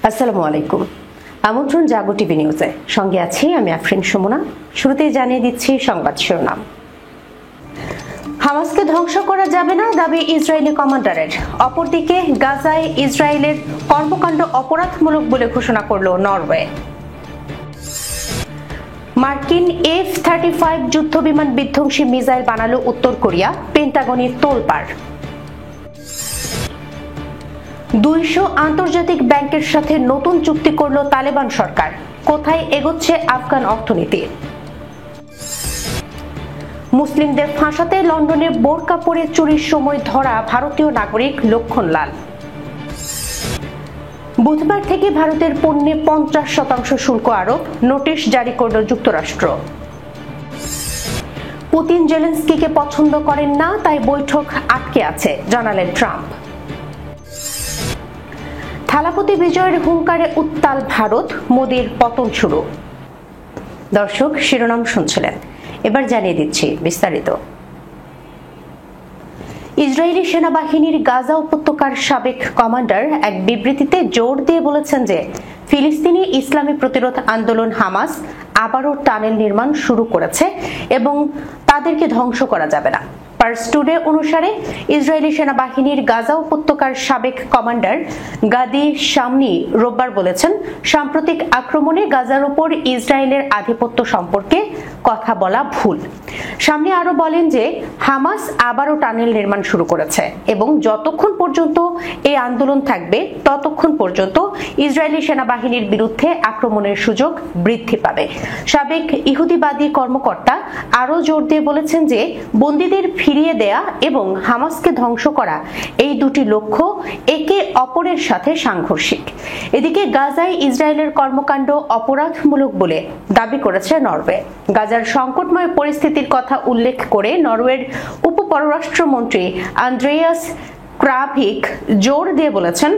আসসালামু আলাইকুম। আমন্ত্রণ জাগো টিভি নিউজে, সঙ্গে আছি আমি আফরিন সুমনা। শুরুতেই জানিয়ে দিচ্ছি সংবাদ শিরোনাম। হামাসকে ধ্বংস করা যাবে না দাবি ইসরায়েলি কমান্ডারের। অপরদিকে গাজায় ইসরায়েলের কর্মকাণ্ড অপরাধমূলক বলে ঘোষণা করল নরওয়ে। মার্কিন F-35 যুদ্ধবিমান বিধ্বংসী মিসাইল বানালো উত্তর কোরিয়া, পেন্টাগনে তোলপাড়। 200 আন্তর্জাতিক ব্যাংকের সাথে নতুন চুক্তি করল তালেবান সরকার। কোথায় এগোচ্ছে আফগান অর্থনীতি? মুসলিমদের ফাঁসাতে লন্ডনে বোরকা পরে চুরির সময় ধরা ভারতীয় নাগরিক লক্ষণলাল। বুধবার থেকে ভারতের পণ্যে 50% শুল্ক আরোপ, নোটিশ জারি করল যুক্তরাষ্ট্র। পুতিন জেলেনস্কিকে পছন্দ করেন না, তাই বৈঠক আটকে আছে জানালেন ট্রাম্প। থালাপতি বিজয়ের হুঙ্কারে উত্তাল ভারত, মোদির পতন শুরু। দর্শক, শিরোনাম শুনছিলেন, এবার জানিয়ে দিচ্ছি বিস্তারিত। ইসরায়েলি সেনাবাহিনীর গাজা উপত্যকার সাবেক কমান্ডার এক বিবৃতিতে জোর দিয়ে বলেছেন যে ফিলিস্তিনি ইসলামী প্রতিরোধ আন্দোলন হামাস আবারও টানেল নির্মাণ শুরু করেছে এবং তাদেরকে ধ্বংস করা যাবে না। পার্স টুডে অনুসারে ইসরায়েলি সেনাবাহিনীর গাজা উপত্যকার সাবেক কমান্ডার গাদি শামনি রোববার বলেছেন, সাম্প্রতিক আক্রমণে গাজার উপর ইসরায়েলের আধিপত্য সম্পর্কে কথা বলা ভুল। শামনি আরো বলেন যে হামাস আবারও টানেল নির্মাণ শুরু করেছে এবং যতক্ষণ পর্যন্ত এই আন্দোলন থাকবে ততক্ষণ পর্যন্ত ইসরায়েলি সেনাবাহিনীর বিরুদ্ধে আক্রমণের সুযোগ বৃদ্ধি পাবে। সাবেক ইহুদিবাদী কর্মকর্তা আরো জোর দিয়ে বলেছেন যে বন্দীদের ফিরিয়ে দেয়া এবং হামাসকে ধ্বংস করা, এই দুটি লক্ষ্য একে অপরের সাথে সাংঘর্ষিক। এদিকে গাজায় ইসরায়েলের কর্মকাণ্ড অপরাধমূলক বলে দাবি করেছে নরওয়ে। গাজার সংকটময় পরিস্থিতির কথা উল্লেখ করে নরওয়ের উপপররাষ্ট্রমন্ত্রী আন্দ্রেয়াস ক্রাভিক জোর দিয়ে বলেছেন,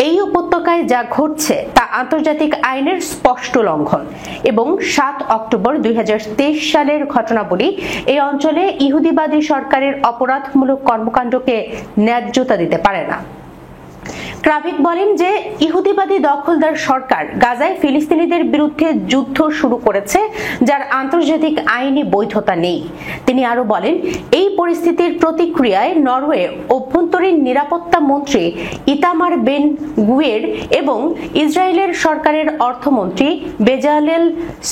এই উপত্যকায় যা ঘটছে তা আন্তর্জাতিক আইনের স্পষ্ট লঙ্ঘন এবং 7 অক্টোবর 2023 সালের ঘটনাবলী এই অঞ্চলে ইহুদিবাদী সরকারের অপরাধমূলক কর্মকাণ্ডকে ন্যায্যতা দিতে পারে না। ক্রাভিক বলেন যে ইহুদিবাদী দখলদার সরকার গাজায় ফিলিস্তিনিদের বিরুদ্ধে যুদ্ধ শুরু করেছে যার আন্তর্জাতিক আইনি বৈধতা নেই। তিনি আরো বলেন, এই পরিস্থিতির প্রতিক্রিয়ায় নরওয়ে অভ্যন্তরীণ নিরাপত্তা মন্ত্রী ইতামার বেন গুয়ের এবং ইসরায়েলের সরকারের অর্থমন্ত্রী বেজালেল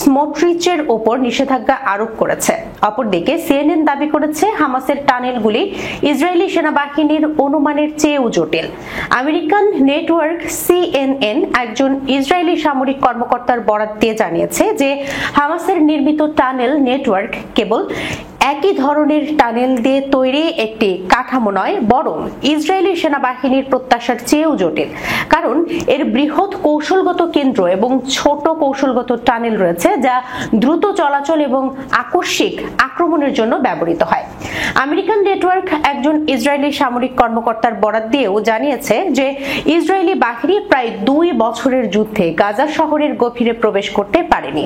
স্মোট্রিচের ওপর নিষেধাজ্ঞা আরোপ করেছে। অপরদিকে সিএনএন দাবি করেছে হামাসের টানেলগুলি ইসরায়েলি সেনাবাহিনীর অনুমানের চেয়েও জটিল। আমেরিকান নেটওয়ার্ক সিএনএন একজন ইসরায়েলি সামরিক কর্মকর্তার বরাত দিয়ে জানিয়েছে যে হামাসের নির্মিত টানেল নেটওয়ার্ক কেবল একই ধরনের টানেল দিয়ে তৈরি একটি কাঠামো নয়, বরং ইসরায়েলি সেনাবাহিনীর প্রত্যাশার চেয়েও জটিল, কারণ এর বৃহৎ কৌশলগত কেন্দ্র এবং ছোট কৌশলগত টানেল রয়েছে যা দ্রুত চলাচল এবং আকস্মিক আক্রমণের জন্য ব্যবহৃত হয়। আমেরিকান নেটওয়ার্ক একজন ইসরায়েলি সামরিক কর্মকর্তার বরাত দিয়েও জানিয়েছে যে ইসরায়েলি বাহিনী প্রায় 2 বছরের যুদ্ধে গাজা শহরের গভীরে প্রবেশ করতে পারেনি।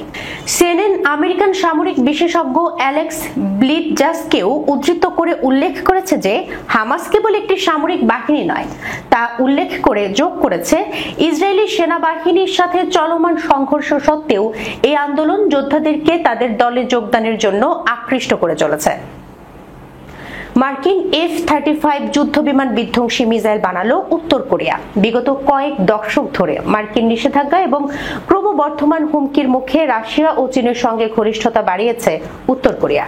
সিএনএন আমেরিকান সামরিক বিশেষজ্ঞ অ্যালেক্স ব্লিটজাসকেও উদ্ধৃত করে উল্লেখ করেছে যে হামাস কেবল একটি সামরিক বাহিনী নয়, তা উল্লেখ করে যোগ করেছে ইসরায়েলি সেনাবাহিনীর সাথে চলমান সংঘর্ষ সত্ত্বেও এই আন্দোলন যোদ্ধাদেরকে তাদের দলে যোগদানের জন্য আকৃষ্ট করে চলেছে। মার্কিন F-35 যুদ্ধবিমান বিধ্বংসী মিসাইল বানালো উত্তর কোরিয়া। বিগত কয়েক দশক ধরে মার্কিন নিষেধাজ্ঞা এবং ক্রমবর্ধমান হুমকির মুখে রাশিয়া ও চীনের সঙ্গে ঘনিষ্ঠতা বাড়িয়েছে উত্তর কোরিয়া।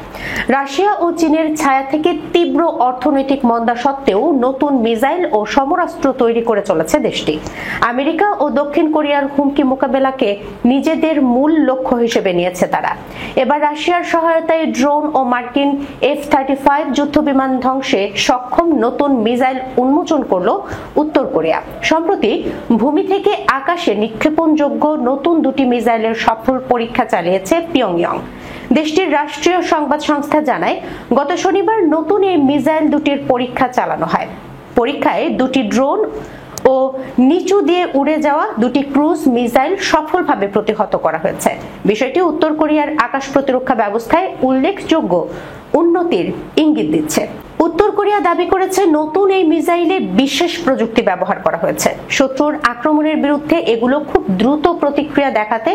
রাশিয়া ও চীনের ছায়া থেকে তীব্র অর্থনৈতিক মন্দা সত্ত্বেও নতুন মিসাইল ও সমরাস্ত্র তৈরি করে চলেছে দেশটি। আমেরিকা ও দক্ষিণ কোরিয়ার হুমকি মোকাবেলাকে নিজেদের মূল লক্ষ্য হিসেবে নিয়েছে তারা। এবার রাশিয়ার সহায়তায় ড্রোন ও মার্কিন F-35 যুদ্ধবিমান ধ্বংসে সক্ষম নতুন মিসাইল উন্মোচন করল উত্তর কোরিয়া। সম্প্রতি ভূমি থেকে আকাশে নিক্ষেপণযোগ্য নতুন 2টি মিসাইলের সফল পরীক্ষা চালিয়েছে পিয়ংইয়ং। দেশটির রাষ্ট্রীয় সংবাদ সংস্থা জানায়, গত শনিবার নতুন এই মিসাইল দুটির পরীক্ষা চালানো হয়। পরীক্ষায় 2টি ড্রোন ও নিচু দিয়ে উড়ে যাওয়া 2টি ক্রুজ মিসাইল সফলভাবে প্রতিহত করা হয়েছে। বিষয়টি উত্তর কোরিয়ার আকাশ প্রতিরক্ষা ব্যবস্থায় উল্লেখযোগ্য উন্নতির ইঙ্গিত দিচ্ছে। উত্তর কোরিয়া দাবি করেছে নতুন এই মিসাইলে বিশেষ প্রযুক্তি ব্যবহার করা হয়েছে। শত্রুর আক্রমণের বিরুদ্ধে এগুলো খুব দ্রুত প্রতিক্রিয়া দেখাতে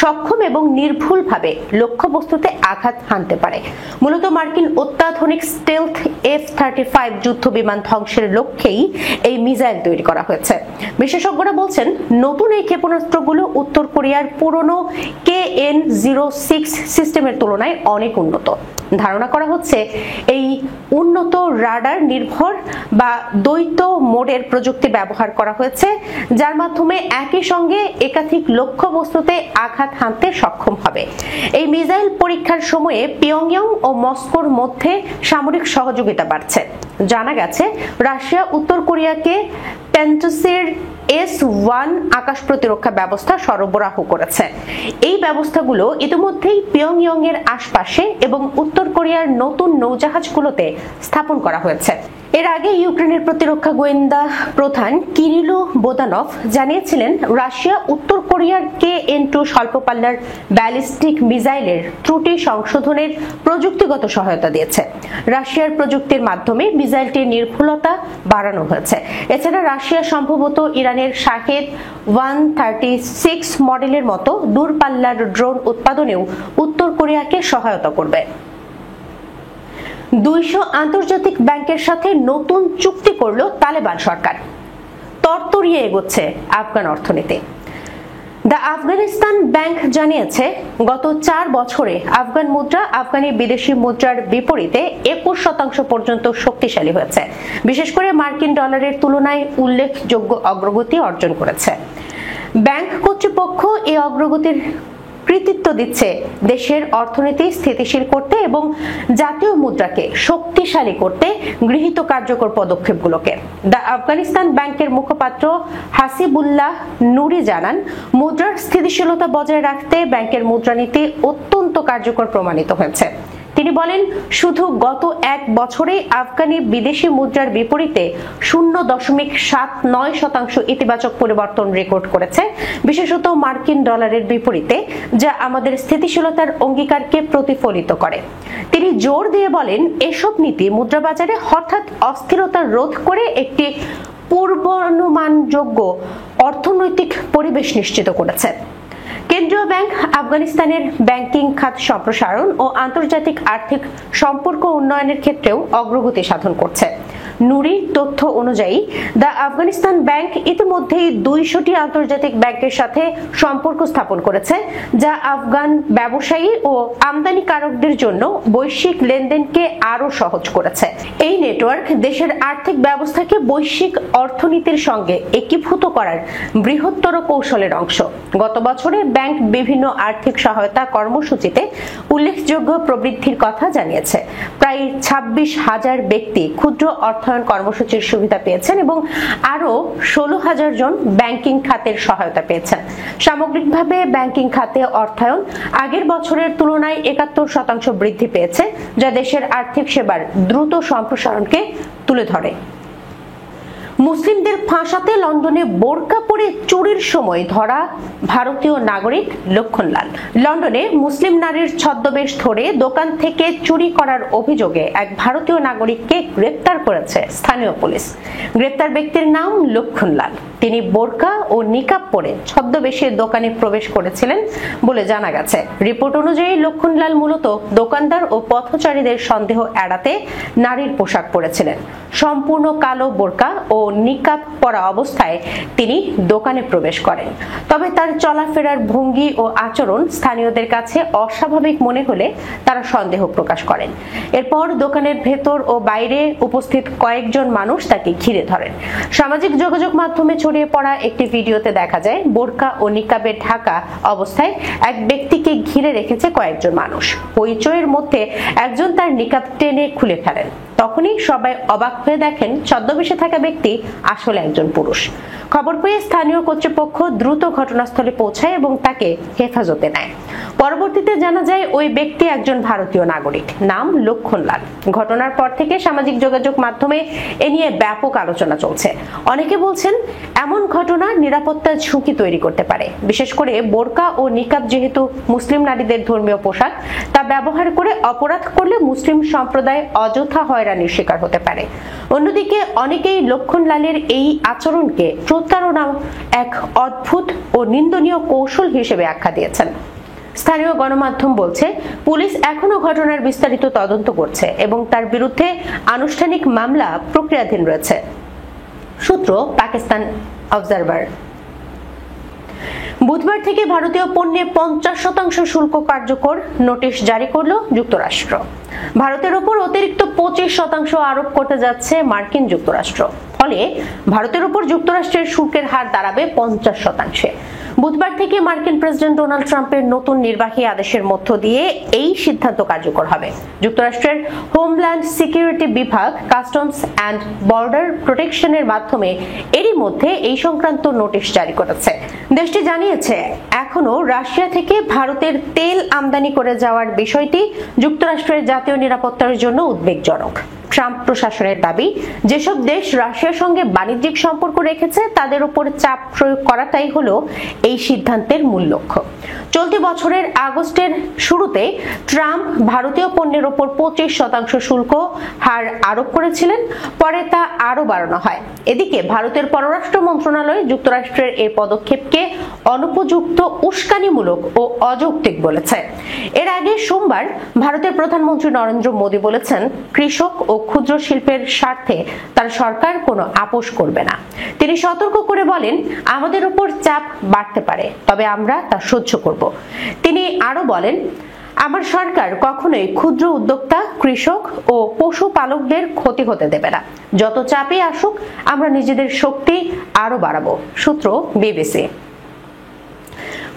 সক্ষম এবং নির্ভুলভাবে লক্ষ্যবস্তুতে আঘাত হানতে পারে। মূলত মার্কিন অত্যাধুনিক স্টেলথ F-35 যুদ্ধ বিমান ধ্বংসের লক্ষ্যেই এই মিসাইল তৈরি করা হয়েছে। বিশেষজ্ঞরা বলছেন নতুন এই ক্ষেপণাস্ত্রগুলো উত্তর কোরিয়ার পুরনো KN-06 সিস্টেমের তুলনায় অনেক উন্নত। ধারণা করা হচ্ছে এই উন্নত রাডার নির্ভর বা দ্বৈত মোডের প্রযুক্তি ব্যবহার করা হয়েছে, যার মাধ্যমে একই সঙ্গে একাধিক লক্ষ্যবস্তুতে আঘাত হানতে সক্ষম হবে। এই মিসাইল পরীক্ষার সময়ে পিয়ংইয়ং ও মস্কোর মধ্যে সামরিক সহযোগিতা বাড়ছে। জানা গেছে রাশিয়া উত্তর কোরিয়াকে পেন্টুসের S-1 আকাশ প্রতিরক্ষা ব্যবস্থা সরবরাহ করেছে। এই ব্যবস্থাগুলো ইতিমধ্যেই পিয়ংইয়ং এর আশপাশে এবং উত্তর কোরিয়ার নতুন নৌজাহাজগুলোতে স্থাপন করা হয়েছে। এর আগে ইউক্রেনের প্রতিরক্ষা গোয়েন্দা প্রধান কিরিলো বোদানভ জানিয়েছিলেন রাশিয়া উত্তর কোরিয়ার KN-2 স্বল্পপাল্লার ব্যালিস্টিক মিসাইলের ত্রুটি সংশোধনের প্রযুক্তিগত সহায়তা দিয়েছে। রাশিয়ার প্রযুক্তির মাধ্যমে মিসাইলটির নির্ভুলতা বাড়ানো হয়েছে। এছাড়া রাশিয়া সম্ভবত ইরানের শাহেদ 136 মডেলের মতো দূরপাল্লার ড্রোন উৎপাদনেও উত্তর কোরিয়াকে সহায়তা করবে। 200 আন্তর্জাতিক ব্যাংকের সাথে নতুন চুক্তি করল তালেবান সরকার। তরতরিয়ে এগোচ্ছে আফগান অর্থনীতি। দ্য আফগানিস্তান ব্যাংক জানিয়েছে গত 4 বছরে আফগান মুদ্রা আফগানি বিদেশি মুদ্রার বিপরীতে 21% পর্যন্ত শক্তিশালী হয়েছে। বিশেষ করে মার্কিন ডলারের তুলনায় উল্লেখযোগ্য অগ্রগতি অর্জন করেছে। ব্যাংক কর্তৃপক্ষ এই অগ্রগতির কৃতিত্ব দিচ্ছে দেশের অর্থনীতি স্থিতিশীল করতে এবং জাতীয় মুদ্রাকে শক্তিশালী করতে গৃহীত কার্যকর পদক্ষেপগুলোকে। দ্য আফগানিস্তান ব্যাংকের মুখপাত্র হাসিবুল্লাহ নুরি জানান, মুদ্রার স্থিতিশীলতা বজায় রাখতে ব্যাংকের মুদ্রানীতি অত্যন্ত কার্যকর প্রমাণিত হয়েছে। তিনি বলেন, শুধু গত 1 বছরে আফগানি বিদেশি মুদ্রার বিপরীতে 0.79% ইতিবাচক পরিবর্তন রেকর্ড করেছে, বিশেষত মার্কিন ডলারের বিপরীতে, যা আমাদের স্থিতিশীলতার অঙ্গীকারকে প্রতিফলিত করে। তিনি জোর দিয়ে বলেন, এসব নীতি মুদ্রাবাজারে হঠাৎ অস্থিরতা রোধ করে একটি পূর্বানুমানযোগ্য অর্থনৈতিক পরিবেশ নিশ্চিত করেছে। কেন্দ্রীয় ব্যাংক আফগানিস্তানের ব্যাংকিং খাত সম্প্রসারণ ও আন্তর্জাতিক আর্থিক সম্পর্ক উন্নয়নের ক্ষেত্রেও অগ্রগতি সাধন করছে। নুরির তথ্য অনুযায়ী দ্য আফগানিস্তান ব্যাংক ইতিমধ্যেই 200টি আন্তর্জাতিক ব্যাংকের সাথে সম্পর্ক স্থাপন করেছে, যা আফগান ব্যবসায়ী ও আমদানিকারকদের জন্য বৈশ্বিক লেনদেনকে আরো সহজ করেছে। এই নেটওয়ার্ক দেশের আর্থিক ব্যবস্থাকে বৈশ্বিক অর্থনীতির সঙ্গে একীভূত করার বৃহত্তর কৌশলের অংশ। গত বছরে ব্যাংক বিভিন্ন আর্থিক সহায়তা কর্মসূচিতে উল্লেখযোগ্য প্রবৃদ্ধির কথা জানিয়েছে। প্রায় 26,000 ব্যক্তি ক্ষুদ্র অর্থায়ন কর্মসূচির সুবিধা পেয়েছেন এবং আরো 16,000 জন ব্যাংকিং খাতের সহায়তা পেয়েছেন। সামগ্রিকভাবে ব্যাংকিং খাতে অর্থায়ন আগের বছরের তুলনায় 71% বৃদ্ধি পেয়েছে, যা দেশের আর্থিক সেবার দ্রুত সম্প্রসারণকে তুলে ধরে। মুসলিমদের ফাঁসাতে লন্ডনে বোরকা পরে চুরির সময় ধরা ভারতীয় নাগরিক লক্ষণলাল। লন্ডনে মুসলিম নারীর ছদ্মবেশ ধরে দোকান থেকে চুরি করার অভিযোগে এক ভারতীয় নাগরিককে গ্রেপ্তার করেছে স্থানীয় পুলিশ। গ্রেপ্তার ব্যক্তির নাম লক্ষণলাল। তিনি বোরকা ও নিকাব পরে ছদ্মবেশে দোকানে প্রবেশ করেছিলেন বলে জানা গেছে। রিপোর্ট অনুযায়ী লক্ষণলাল মূলত দোকানদার ও পথচারীদের সন্দেহ এড়াতে নারীর পোশাক পরেছিলেন। সম্পূর্ণ কালো বোরকা ও নিকাব পরা অবস্থায় তিনি দোকানে প্রবেশ করেন। তবে তার চলাফেরার ভঙ্গি ও আচরণ স্থানীয়দের কাছে অস্বাভাবিক মনে হলে তারা সন্দেহ প্রকাশ করেন। এরপর দোকানের ভেতর ও বাইরে উপস্থিত কয়েকজন মানুষ তাকে ঘিরে ধরেন। সামাজিক যোগাযোগ মাধ্যমে ছড়িয়ে পড়া একটি ভিডিওতে দেখা যায় বোরকা ও নিকাবে ঢাকা অবস্থায় এক ব্যক্তিকে ঘিরে রেখেছে কয়েকজন মানুষ। পরিচয়ের মধ্যে একজন তার নিকাব টেনে খুলে ফেলেন। তখনই সবাই অবাক হয়ে দেখেন ছদ্মবেশে থাকা ব্যক্তি আসলে একজন পুরুষ। খবর পেয়ে স্থানীয় কর্তৃপক্ষ দ্রুত ঘটনাস্থলে পৌঁছায় এবং তাকে হেফাজতে নেয়। পরবর্তীতে জানা যায় ওই ব্যক্তি একজন ভারতীয় নাগরিক, নাম লক্ষণলাল। ঘটনার পর থেকে সামাজিক যোগাযোগ মাধ্যমে এ নিয়ে ব্যাপক আলোচনা চলছে। অনেকে বলছেন এমন ঘটনা নিরাপত্তার ঝুঁকি তৈরি করতে পারে, বিশেষ করে বোরকা ও নিকাব যেহেতু মুসলিম নারীদের ধর্মীয় পোশাক, তা ব্যবহার করে অপরাধ করলে মুসলিম সম্প্রদায় অযথা হয়রানি হয়রানির শিকার হতে পারে। অন্যদিকে অনেকেই লক্ষণলালের এই আচরণকে প্রতারণা, এক অদ্ভুত ও নিন্দনীয় কৌশল হিসেবে আখ্যা দিয়েছেন। স্থানীয় গণমাধ্যম বলছে, পুলিশ এখনো ঘটনার বিস্তারিত তদন্ত করছে এবং তার বিরুদ্ধে আনুষ্ঠানিক মামলা প্রক্রিয়াধীন রয়েছে। সূত্র পাকিস্তান অবজারভার। বুধবার থেকে ভারতীয় পণ্যে 50% শুল্ক কার্যকর নোটিশ জারি করল যুক্তরাষ্ট্র। ভারতের উপর অতিরিক্ত 25% আরোপ করতে যাচ্ছে মার্কিন যুক্তরাষ্ট্র। ফলে ভারতের উপর যুক্তরাষ্ট্রের শুল্কের হার দাঁড়াবে 50%। বুধবার থেকে মার্কিন প্রেসিডেন্ট ডোনাল্ড ট্রাম্পের নতুন নির্বাহী আদেশের মধ্য দিয়ে এই সিদ্ধান্ত কার্যকর হবে। যুক্তরাষ্ট্রের হোমল্যান্ড সিকিউরিটি বিভাগ কাস্টমস অ্যান্ড বর্ডার প্রোটেকশনের মাধ্যমে এরই মধ্যে এই সংক্রান্ত নোটিশ জারি করেছে। দেশটি জানিয়েছে, এখনো রাশিয়া থেকে ভারতের তেল আমদানি করে যাওয়ার বিষয়টি যুক্তরাষ্ট্রের জাতীয় নিরাপত্তার জন্য উদ্বেগজনক। ট্রাম্প প্রশাসনের দাবি, যেসব দেশ রাশিয়ার সঙ্গে বাণিজ্যিক সম্পর্ক রেখেছে তাদের উপর চাপ প্রয়োগ করাটাই হলো এই সিদ্ধান্তের মূল লক্ষ্য। চলতি বছরের আগস্টের শুরুতে ট্রাম্প ভারতীয় পণ্যের উপর 25% শুল্ক হার আরোপ করেছিলেন, পরে তা আরো বাড়ানো হয়। এদিকে ভারতের পররাষ্ট্র মন্ত্রণালয় যুক্তরাষ্ট্রের এই পদক্ষেপকে অনুপযুক্ত, উস্কানিমূলক ও অযৌক্তিক বলেছে। এর আগে সোমবার ভারতের প্রধানমন্ত্রী নরেন্দ্র মোদী বলেছেন, কৃষক ও ক্ষুদ্র শিল্পের স্বার্থে তার সরকার কোনো আপোষ করবে না। তিনি সতর্ক করে বলেন, আমাদের উপর চাপ বাড়তে পারে, তবে আমরা তা সহ্য করব। তিনি আরো বলেন, আমার সরকার কখনোই ক্ষুদ্র উদ্যোক্তা, কৃষক ও পশুপালকদের ক্ষতি হতে দেবে না। যত চাপই আসুক, আমরা নিজেদের শক্তি আরো বাড়াবো। সূত্র বিবিসি।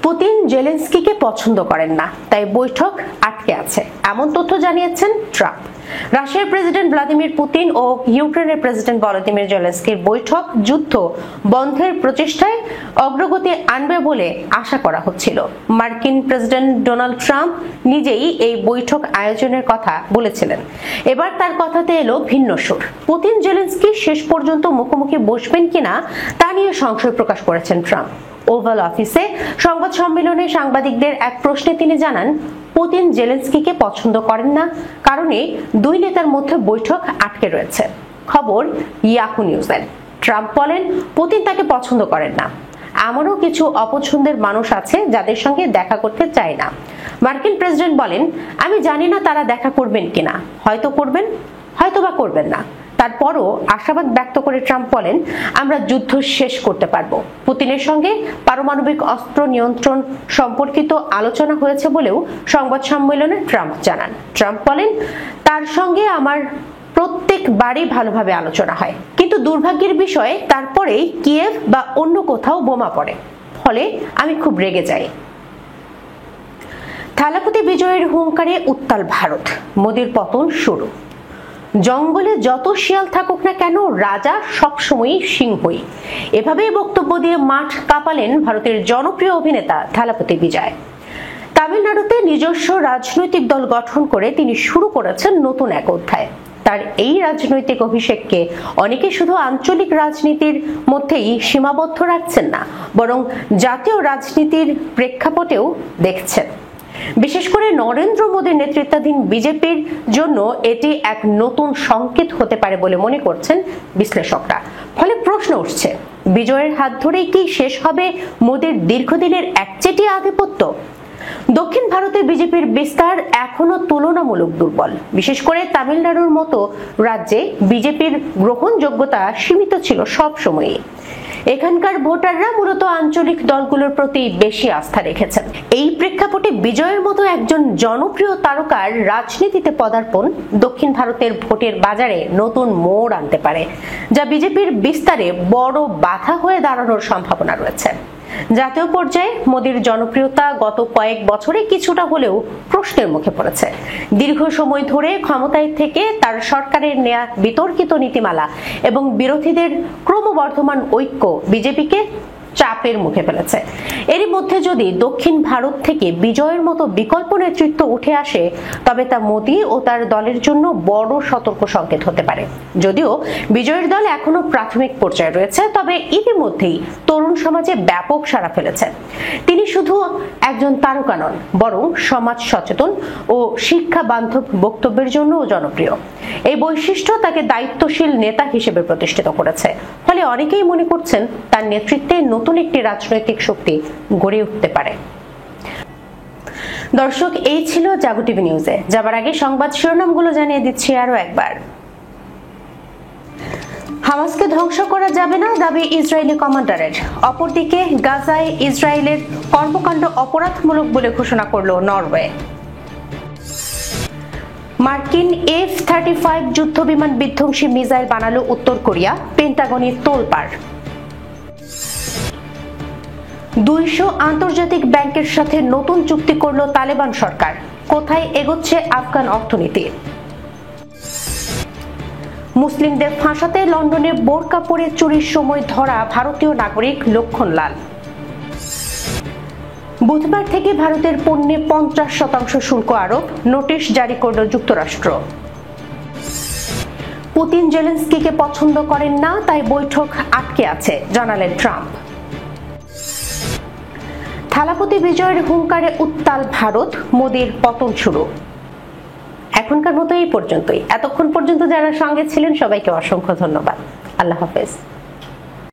পুতিন জেলেনস্কিকে পছন্দ করেন না, তাই বৈঠক আটকে আছে, এমন তথ্য জানিয়েছেন ট্রাম্প। রাশিয়ার প্রেসিডেন্ট ভ্লাদিমির পুতিন ও ইউক্রেনের প্রেসিডেন্ট ভলোদিমির জেলেনস্কির বৈঠক যুদ্ধ বন্ধের প্রচেষ্টায় অগ্রগতি আনবে বলে আশা করা হচ্ছিল। মার্কিন প্রেসিডেন্ট ডোনাল্ড ট্রাম্প নিজেই এই বৈঠক আয়োজনের কথা বলেছিলেন। এবার তার কথাতে এলো ভিন্ন সুর। পুতিন জেলেনস্কি শেষ পর্যন্ত মুখোমুখি বসবেন কিনা তা নিয়ে সংশয় প্রকাশ করেছেন ট্রাম্প। ওভাল অফিসে সংবাদ সম্মেলনে সাংবাদিকদের এক প্রশ্নে তিনি জানান, পুতিন জেলেনস্কিকে পছন্দ করেন না, কারণে দুই নেতার মধ্যে বৈঠক আটকে রয়েছে। খবর ইয়াহু নিউজের। ট্রাম্প বলেন, পুতিন তাকে পছন্দ করেন না। এমনও কিছু অপছন্দের মানুষ আছে যাদের সঙ্গে দেখা করতে চায় না। মার্কিন প্রেসিডেন্ট বলেন, আমি জানি না তারা দেখা করবেন কিনা, হয়তো করবেন, হয়তোবা করবেন না। তারপরও আশাবাদ ব্যক্ত করে ট্রাম্প বলেন, আমরা যুদ্ধ শেষ করতে পারবো। পুতিনের সঙ্গে পারমাণবিক অস্ত্র নিয়ন্ত্রণ সম্পর্কিত আলোচনা হয়েছে বলেও সংবাদ সম্মেলনে ট্রাম্প জানান। ট্রাম্প বলেন, তার সঙ্গে আমার প্রত্যেকবারই ভালোভাবে আলোচনা হয়, কিন্তু দুর্ভাগ্যের বিষয়ে তারপরেই কিয়েভ বা অন্য কোথাও বোমা পড়ে, ফলে আমি খুব রেগে যাই। থালাপতি বিজয়ের হুঙ্কারে উত্তাল ভারত, মোদির পতন শুরু। জঙ্গলে যত শিয়াল থাকুক না কেন, রাজা সবসময়ই সিংহই। এভাবেই বক্তব্য দিয়ে মাঠ কাঁপালেন ভারতের জনপ্রিয় অভিনেতা থালাপতি বিজয়। তামিলনাড়ুতে নিজস্ব রাজনৈতিক দল গঠন করে তিনি শুরু করেছেন নতুন এক অধ্যায়। তার এই রাজনৈতিক অভিষেককে অনেকে শুধু আঞ্চলিক রাজনীতির মধ্যেই সীমাবদ্ধ রাখছেন না, বরং জাতীয় রাজনীতির প্রেক্ষাপটেও দেখছেন। বিশেষ করে নরেন্দ্র মোদীর নেতৃত্বাধীন বিজেপির জন্য এটি এক নতুন সংকেত হতে পারে বলে মনে করছেন বিশ্লেষকরা। ফলে প্রশ্ন উঠছে, বিজয়ের হাত ধরেই কি শেষ হবে মোদীর দীর্ঘদিনের একচেটিয়া আধিপত্য? দক্ষিণ ভারতে বিজেপির বিস্তার এখনো তুলনামূলক দুর্বল। বিশেষ করে তামিলনাড়ুর মতো রাজ্যে বিজেপির গ্রহণযোগ্যতা সীমিত ছিল সব সময়ই। এখানকার ভোটাররা মূলত আঞ্চলিক দলগুলোর প্রতি বেশি আস্থা রেখেছেন। এই প্রেক্ষাপটে বিজয়ের মতো একজন জনপ্রিয় তারকার রাজনীতিতে পদার্পণ দক্ষিণ ভারতের ভোটের বাজারে নতুন মোড় আনতে পারে, যা বিজেপির বিস্তারে বড় বাধা হয়ে দাঁড়ানোর সম্ভাবনা রয়েছে। জাতীয় পর্যায়ে মোদীর জনপ্রিয়তা গত কয়েক বছরে কিছুটা হলেও প্রশ্নের মুখে পড়েছে। দীর্ঘ সময় ধরে ক্ষমতায় থেকে তার সরকারের নেয়া বিতর্কিত নীতিমালা এবং বিরোধীদের ক্রমবর্ধমান ঐক্য বিজেপিকে চাপের মুখে ফেলেছে। এরই মধ্যে যদি দক্ষিণ ভারত থেকে বিজয়ের মতো বিকল্প নেতৃত্ব উঠে আসে, তবে তা মোদী ও তার দলের জন্য বড় সতর্ক সংকেত হতে পারে। যদিও বিজয়ের দল এখনো প্রাথমিক পর্যায়ে রয়েছে, তবে ইতিমধ্যেই তরুণ সমাজে ব্যাপক সাড়া ফেলেছে। তিনি শুধু একজন তারকা নন, বরং সমাজ সচেতন ও শিক্ষা বান্ধব বক্তব্যের জন্যও জনপ্রিয়। এই বৈশিষ্ট্য তাকে দায়িত্বশীল নেতা হিসেবে প্রতিষ্ঠিত করেছে। ফলে অনেকেই মনে করছেন তার নেতৃত্বে নতুন একটি রাজনৈতিক শক্তি গড়ে উঠতে পারে। দর্শক, এই ছিল জাগো টিভি নিউজে যাবার আগে সংবাদ শিরোনামগুলো জানিয়ে দিচ্ছি আরো একবার। হামাসকে ধ্বংস করা যাবে না দাবি ইসরায়েলি কমান্ডারের। অপরদিকে গাজায় ইসরায়েলের কর্মকাণ্ড অপরাধমূলক বলে ঘোষণা করল নরওয়ে। মার্কিন F-35 যুদ্ধবিমান বিধ্বংসী মিসাইল বানালো উত্তর কোরিয়া, পেন্টাগনে তোলপাড়। 200 আন্তর্জাতিক ব্যাংকের সাথে নতুন চুক্তি করল তালেবান সরকার। কোথায় এগোচ্ছে আফগান অর্থনীতি? মুসলিমদের ফাঁসাতে লন্ডনে বোরকা পরে চুরির সময় ধরা ভারতীয় নাগরিক লক্ষণলাল। বুধবার থেকে ভারতের পণ্যে 50% শুল্ক আরোপ, নোটিশ জারি করল যুক্তরাষ্ট্র। পুতিন জেলেনস্কিকে পছন্দ করেন না, তাই বৈঠক আটকে আছে, জানালেন ট্রাম্প। থালাপতি বিজয়ের হুঙ্কারে উত্তাল ভারত, মোদির পতন শুরু। এখনকার মতো এই পর্যন্তই। এতক্ষণ পর্যন্ত যারা সঙ্গে ছিলেন সবাইকে অসংখ্য ধন্যবাদ। আল্লাহ হাফেজ।